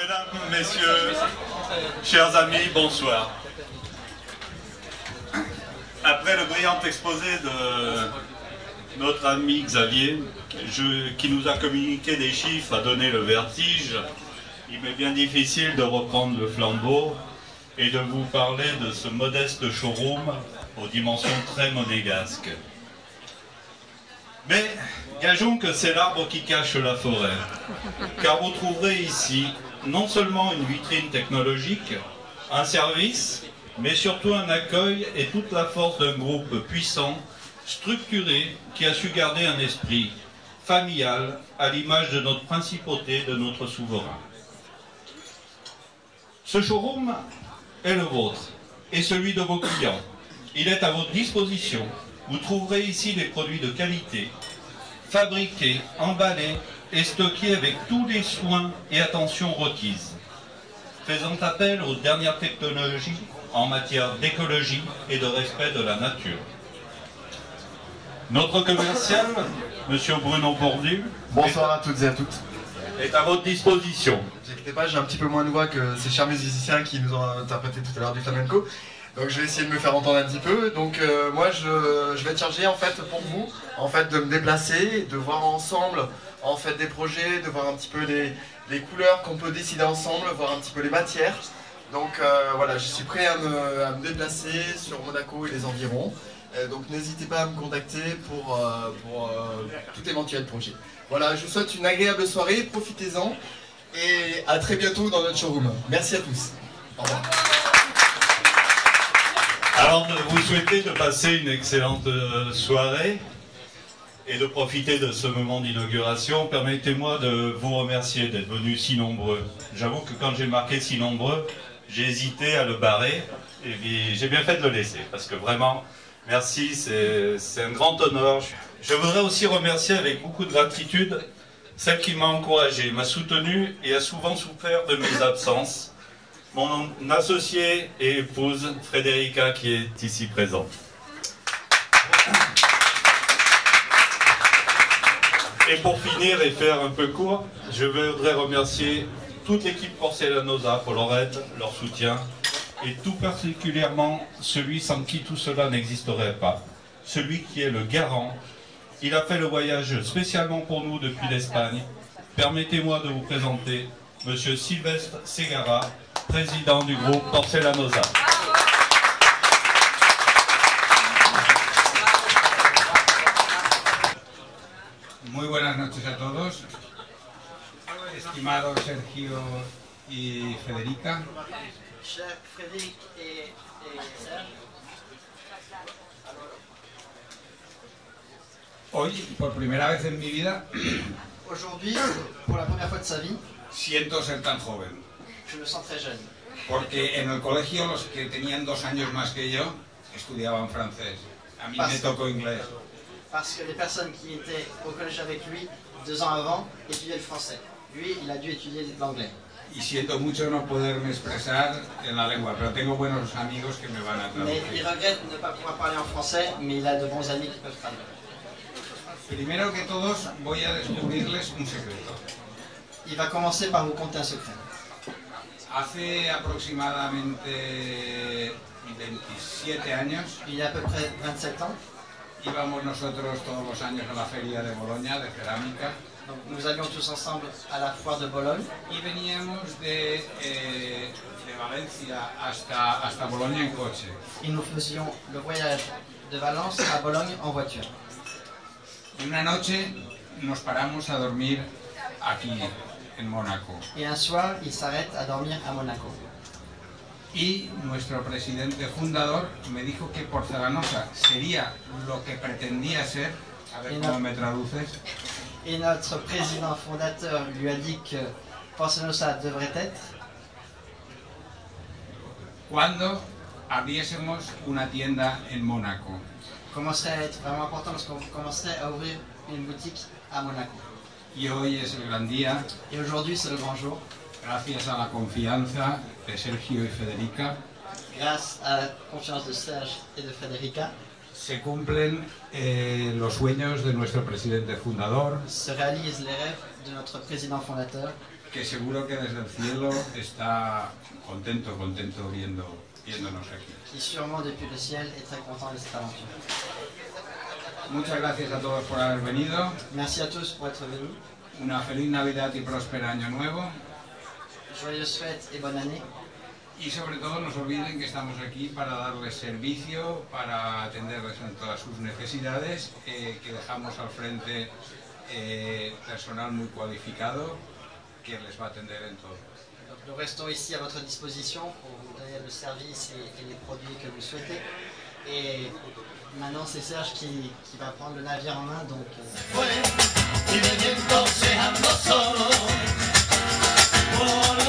Mesdames, Messieurs, chers amis, bonsoir. Après le brillant exposé de notre ami Xavier, qui nous a communiqué des chiffres à donner le vertige, il m'est bien difficile de reprendre le flambeau et de vous parler de ce modeste showroom aux dimensions très monégasques. Mais gageons que c'est l'arbre qui cache la forêt, car vous trouverez ici non seulement une vitrine technologique, un service, mais surtout un accueil et toute la force d'un groupe puissant, structuré, qui a su garder un esprit familial à l'image de notre principauté, de notre souverain. Ce showroom est le vôtre et celui de vos clients. Il est à votre disposition. Vous trouverez ici des produits de qualité, fabriqués, emballés et stockés avec tous les soins et attentions requises, faisant appel aux dernières technologies en matière d'écologie et de respect de la nature. Notre commercial, Monsieur Bruno Bourdu, bonsoir à toutes et à toutes, est à votre disposition. N'inquiétez pas, j'ai un petit peu moins de voix que ces chers musiciens qui nous ont interprété tout à l'heure du flamenco. Donc je vais essayer de me faire entendre un petit peu. Donc moi je vais être chargé en fait pour vous en fait de me déplacer, de voir ensemble en fait des projets, de voir un petit peu les couleurs qu'on peut décider ensemble, voir un petit peu les matières. Donc voilà, je suis prêt à me déplacer sur Monaco et les environs. Donc n'hésitez pas à me contacter pour tout éventuel projet. Voilà, je vous souhaite une agréable soirée, profitez-en et à très bientôt dans notre showroom. Merci à tous. Au revoir. Alors, vous souhaitez de passer une excellente soirée et de profiter de ce moment d'inauguration. Permettez-moi de vous remercier d'être venus si nombreux. J'avoue que quand j'ai marqué si nombreux, j'ai hésité à le barrer et puis j'ai bien fait de le laisser parce que vraiment, merci, c'est un grand honneur. Je voudrais aussi remercier avec beaucoup de gratitude celle qui m'a encouragé, m'a soutenu et a souvent souffert de mes absences. Mon associé et épouse, Frédérica, qui est ici présente. Et pour finir et faire un peu court, je voudrais remercier toute l'équipe Porcelanosa pour leur aide, leur soutien, et tout particulièrement celui sans qui tout cela n'existerait pas, celui qui est le garant. Il a fait le voyage spécialement pour nous depuis l'Espagne. Permettez-moi de vous présenter Monsieur Sylvestre Segara, président du groupe Porcelanosa. Muy buenas noches a todos, estimado Sergio y Federica. Cher Frédéric et Serge. Hoy, por primera vez en mi vida, Aujourd'hui, pour la première fois de sa vie, siento ser tan joven. je me sens très jeune. Porque en el colegio los que tenían 2 años más que yo estudiaban francés. A mí me tocó inglés. Parce que les personnes qui étaient au collège avec lui 2 ans avant étudiaient le français. Lui, il a dû étudier l'anglais. Y siento mucho no poderme expresar en la lengua, pero tengo buenos amigos que me van a Mais il traducir. regrette de ne pas pouvoir parler en français, mais il a de bons amis qui peuvent traduire. Primero que todos voy a descubrirles un secreto. Il va commencer par vous conter un secret. Hace aproximadamente 27 años Il y a à peu près 27 ans, íbamos nosotros todos los años a la feria de Bolonia de cerámica donc nous allions tous ensemble à la foire de Bologne y veníamos de Valencia hasta Bolonia en coche. et nous faisions le voyage de Valence à Bologne en voiture. Y una noche nos paramos a dormir aquí en Mónaco Et un soir, il s'arrête à dormir à Monaco. y nuestro presidente fundador me dijo que Porcelanosa sería lo que pretendía ser. A ver cómo me traduces. Et notre président fondateur lui a dit que Porcelanosa devrait être Cuando abriésemos una tienda en Mónaco. commencerait à être vraiment important parce qu'on commencerait à ouvrir une boutique à Monaco. Y hoy es el gran día, Et aujourd'hui, c'est le grand jour. gracias a la confianza de Sergio y Federica, Grâce à la confiance de Serge et de Federica, se cumplen los sueños de nuestro presidente fundador, se réalisent les rêves de notre président fondateur, que seguro que desde el cielo está contento viéndonos aquí. qui sûrement depuis le ciel est très content de cette aventure. Muchas gracias a todos por haber venido. Merci à tous pour être venus. Una feliz Navidad y próspero año nuevo. Joyeuses fêtes et bonne année. Y sobre todo no se olviden que estamos aquí para darles servicio, para atenderles en todas sus necesidades, que dejamos al frente personal muy cualificado que les va a atender en todo. Donc, nous restons ici à votre disposition pour vous donner le service et les produits que vous souhaitez. Et maintenant c'est Serge qui va prendre le navire en main, donc... Y de viento se andó solo por